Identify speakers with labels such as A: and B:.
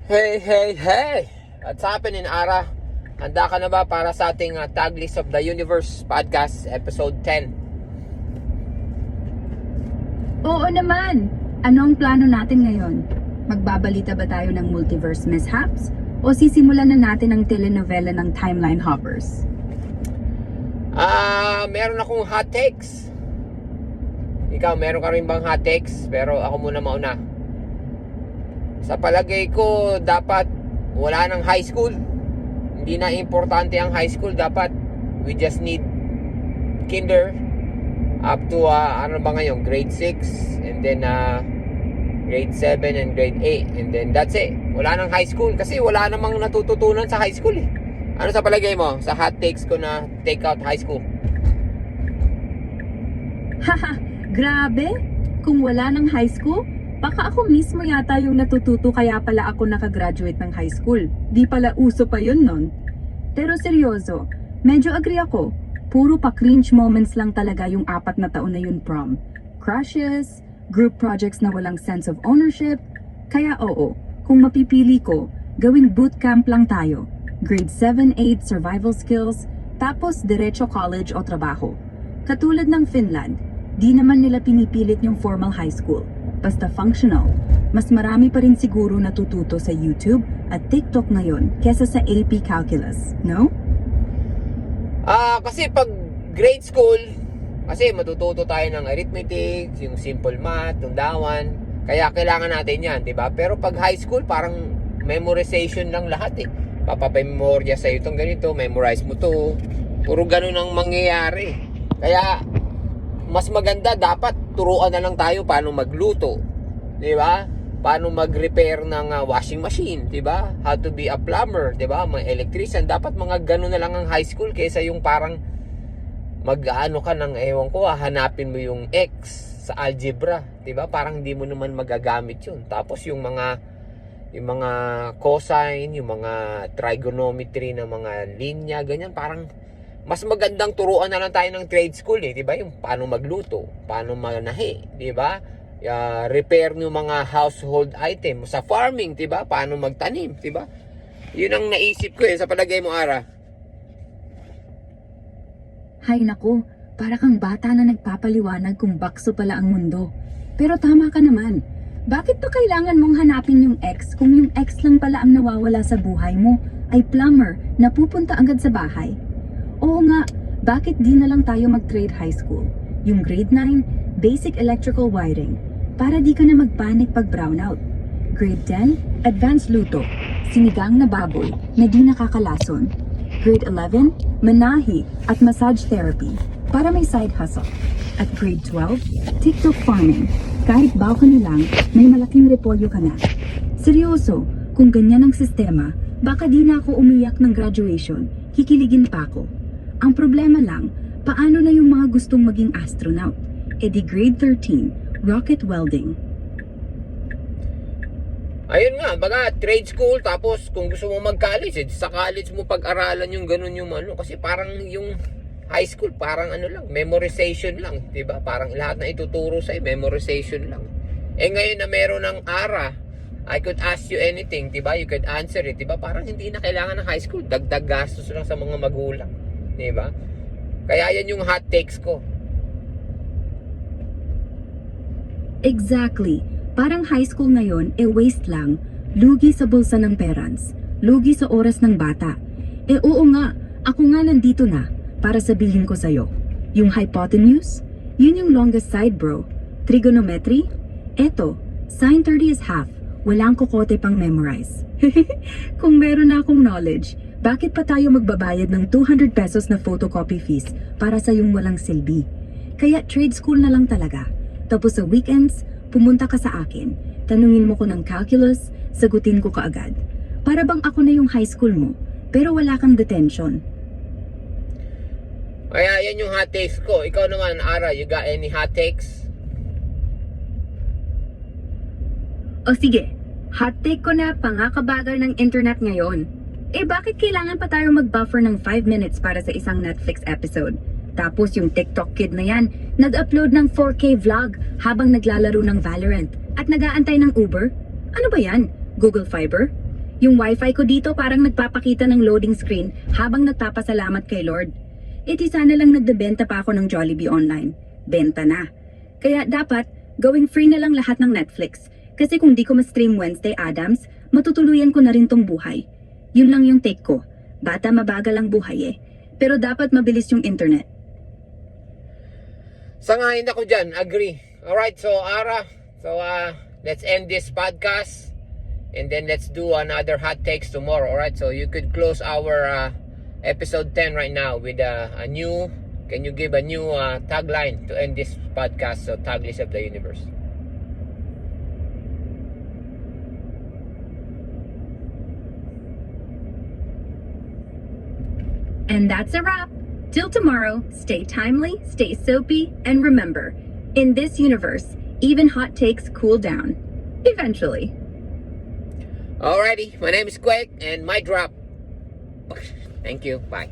A: Hey, hey, hey! What's happening, Ara? Handa ka na ba para sa ating Tag List of the Universe podcast, episode 10?
B: Oo naman! Ano ang plano natin ngayon? Magbabalita ba tayo ng multiverse mishaps? O sisimulan na natin ang telenovela ng timeline hoppers?
A: Meron akong hot takes. Ikaw, meron ka rin bang hot takes? Pero ako muna mauna. Sa palagay ko, dapat wala ng high school. Hindi na importante ang high school. Dapat we just need kinder up to ano ba ngayon, grade 6 and then grade 7 and grade 8 and then that's it. Wala ng high school kasi wala namang natututunan sa high school eh. Ano sa palagay mo sa hot takes ko na take out high school?
B: Haha, grabe! Kung wala ng high school, baka ako mismo yata yung natututo kaya pala ako nakagraduate ng high school. Di pala uso pa yun nun. Pero seryoso, medyo agree ako. Puro pa cringe moments lang talaga yung 4 na taon na yun prom. Crushes, group projects na walang sense of ownership. Kaya oo, kung mapipili ko, gawing bootcamp lang tayo. Grade 7, 8 survival skills, tapos diretso college o trabaho. Katulad ng Finland, di naman nila pinipilit yung formal high school. Basta functional. Mas marami pa rin siguro natututo sa YouTube at TikTok ngayon kesa sa AP Calculus, no?
A: Kasi pag grade school, kasi matututo tayo ng arithmetic, yung simple math, tundawan. Kaya kailangan natin yan, di ba? Pero pag high school, parang memorization lang lahat eh. Papapamemorya sa'yo itong ganito, memorize mo to. Puro ganun ang mangyayari. Kaya, mas maganda dapat turuan na lang tayo paano magluto. Di ba? Paano mag-repair ng washing machine, di ba? How to be a plumber, di ba? Mga electrician, dapat mga ganun na lang ang high school kaysa yung parang mag-ano ka ng ewan ko, hanapin mo yung X sa algebra, di ba? Parang hindi mo naman magagamit yun. Tapos yung mga cosine, yung mga trigonometry ng mga linya, ganyan, parang mas magandang turuan na lang tayo ng trade school eh, 'di ba? Yung paano magluto, paano manahi, 'di ba? Repair ng mga household item sa farming, 'di ba? Paano magtanim, 'di ba? 'Yun ang naisip ko eh sa palagay mo, Ara.
B: Hay nako, para kang bata na nagpapaliwanag kung bakso pala ang mundo. Pero tama ka naman. Bakit pa kailangan mong hanapin yung ex kung yung ex lang pala ang nawawala sa buhay mo ay plumber na pupunta agad sa bahay? Oo nga, bakit di na lang tayo mag-trade high school? Yung grade 9, basic electrical wiring, para di ka na magpanik pag brownout. Grade 10, advanced luto, sinigang na baboy na di nakakalason. Grade 11, manahi at massage therapy, para may side hustle. At grade 12, TikTok farming, kahit baw ka na lang, may malaking repolyo ka na. Seryoso, kung ganyan ang sistema, baka di na ako umiyak ng graduation, kikiligin pa ako. Ang problema lang, paano na yung mga gustong maging astronaut? E di grade 13, rocket welding.
A: Ayun nga, baga trade school, tapos kung gusto mo mag-college, sa college mo pag-aralan yung ganun yung ano, kasi parang yung high school, parang ano lang, memorization lang, 'di ba? Parang lahat na ituturo sa'yo, memorization lang. Eh ngayon na meron ng ARA, I could ask you anything, 'di ba? You could answer it, 'di ba? Parang hindi na kailangan ng high school, dagdag gastos lang sa mga magulang, 'di ba? Kaya yan yung hot takes ko.
B: Exactly. Parang high school ngayon, waste lang. Lugi sa bulsa ng parents. Lugi sa oras ng bata. Oo nga, ako nga nandito na para sabihin ko sa'yo. Yung hypotenuse, yun yung longest side bro. Trigonometry, eto, sine 30 is half. Walang kokote pang memorize. Kung meron na akong knowledge, bakit pa tayo magbabayad ng 200 pesos na photocopy fees para sa yung walang silbi? Kaya trade school na lang talaga. Tapos sa weekends, pumunta ka sa akin. Tanungin mo ko ng calculus, sagutin ko kaagad. Para bang ako na yung high school mo, pero wala kang detention.
A: Kaya yan yung hot takes ko. Ikaw naman, Ara, you got any hot takes?
B: O sige, hot take ko na pangakabagal ng internet ngayon. Bakit kailangan pa tayo mag-buffer ng 5 minutes para sa isang Netflix episode? Tapos yung TikTok kid na yan, nag-upload ng 4K vlog habang naglalaro ng Valorant at nag-aantay ng Uber? Ano ba yan? Google Fiber? Yung wifi ko dito parang nagpapakita ng loading screen habang nagpapasalamat kay Lord. Di sana lang nagbebenta pa ako ng Jollibee online. Benta na. Kaya dapat, gawing free na lang lahat ng Netflix. Kasi kung di ko ma-stream Wednesday Addams, matutuluyan ko na rin tong buhay. Yun lang yung take ko. Bata mabagal ang buhay eh. Pero dapat mabilis yung internet.
A: Sangayin ako dyan, agree. Alright, so Ara, let's end this podcast. And then let's do another hot takes tomorrow. Alright, so you could close our episode 10 right now with a new, can you give a new tagline to end this podcast? So, Taglist of the Universe.
B: And that's a wrap. Till tomorrow, stay timely, stay soapy, and remember, in this universe, even hot takes cool down. Eventually.
A: Alrighty, my name is Quake and my drop. Thank you. Bye.